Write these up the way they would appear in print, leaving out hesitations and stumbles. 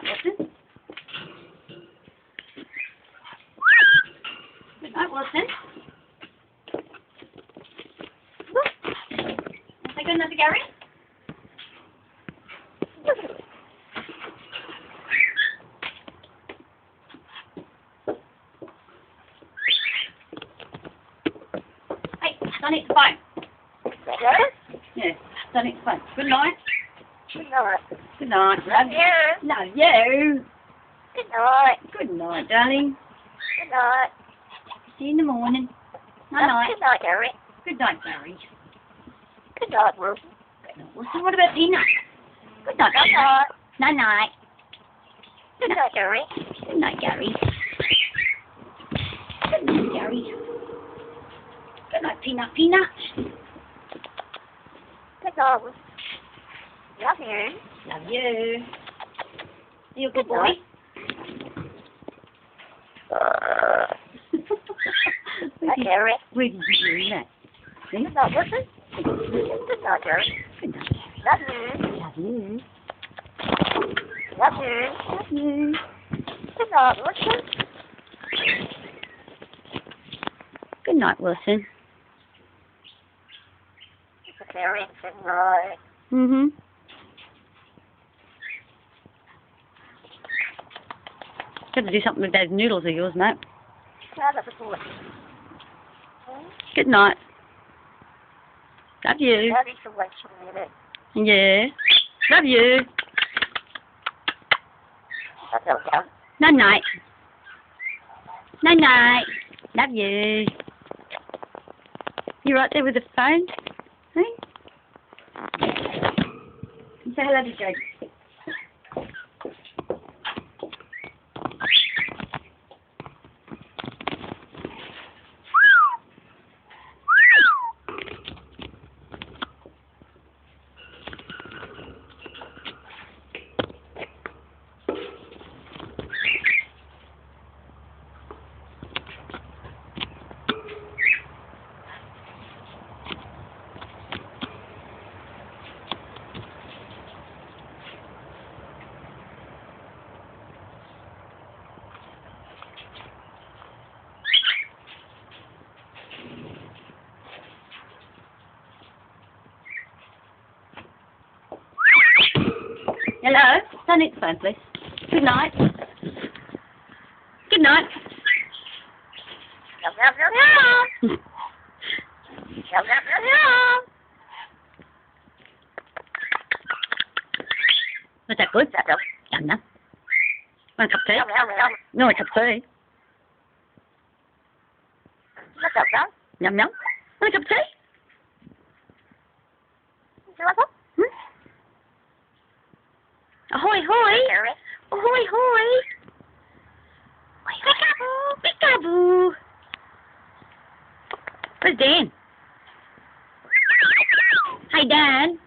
Wilson. Good night, Wilson. Say good night to Gary. Hey, don't eat the phone. Yeah, don't eat the phone. Good night. Good night. Good night. Love you. Love you. Good night. Good night, darling. Good night. See you in the morning. Night night. Good night, Gary. Good night, Gary. Good night, Wilson. Good night, Wilson. What about Peanut? Good night, Good Gary. night. Night night. Good night, Gary. Good night, Gary. Good night, Gary. Good night, Peanut. Peanut. Good night, Wilson. Love you. Love you. Are you a good boy? Hi, Gary. Where did you do that? See? Good night, Wilson. Good night, Gary. Good night. Love you. Love you. Love you. Love you. Good night, Wilson. Good night, Wilson. Gary, good night. Mm-hmm. Got to do something with those noodles of yours, mate. Have a good Good night. Love you. Love you so much, minute. Yeah. Love you. That's okay. Night night. Night night. Love you. You right there with the phone? Hey? Say hello to Jake. Hello? Don't eat the phone, please. Good night. Good night. Yum, yum, yum, yum. Yum, yum, yum, yum. Was that good? Yum, yum. Yum, yum. Want a cup of tea? Yum, yum, yum. No, a cup of tea. What's up, John? Yum, yum. Want a cup of tea? You want some? Hmm? Ahoy, hoy. Gary. Ahoy, hoy. Peekaboo, peekaboo. Where's Dan? Hi, Dan.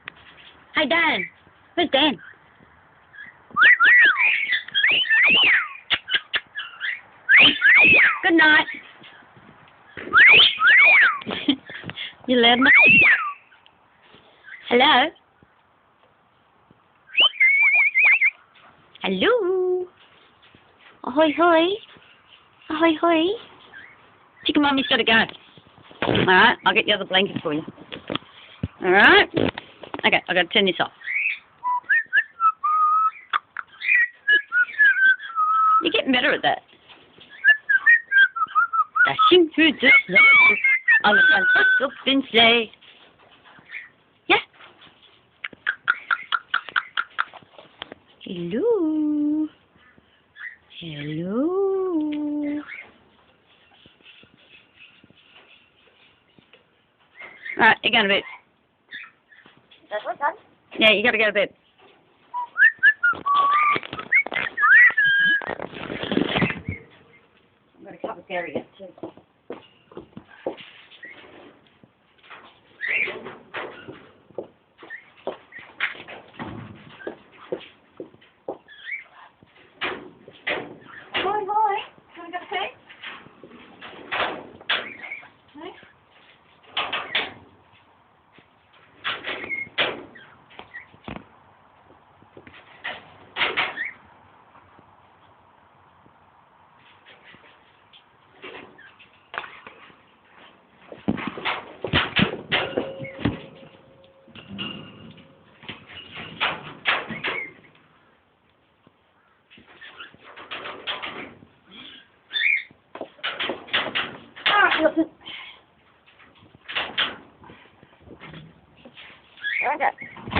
Hi, Dan. Where's Dan? Good night. You loud enough? Hello? Hello? Ahoy, hoy. Ahoy, hoy. Chicken Mummy's got to go. Alright, I'll get the other blanket for you. Alright? Okay, I've got to turn this off. You're getting better at that. Dashing through the snow on a one-horse open sleigh. Yeah? Hello? Hello? Alright, you're going to bed. That's what's up. Yeah, you got to go to bed. I'm going to cover Gary up too. Hi, hi. Want to go to bed?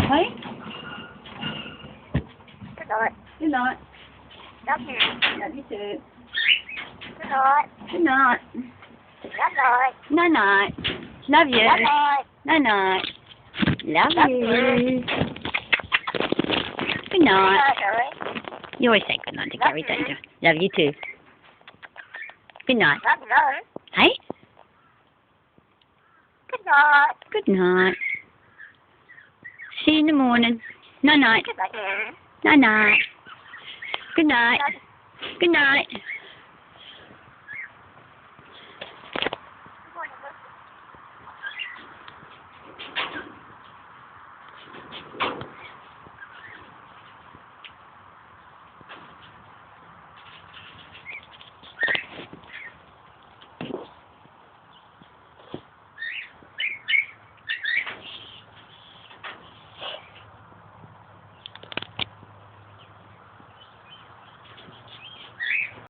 Hey? Good night. Good night. Love you. Love you too. Good night. Good night. Good night. Night night. Love you. Good night. Night night. Love Love you. you. Good Good night. night, Gary. You always say good night to Love Gary, don't you. you? Love you too. Good night. Love you. Hey? Good night. Good night. See you in the morning. Night night. Good night. Night night. Good night. Good night.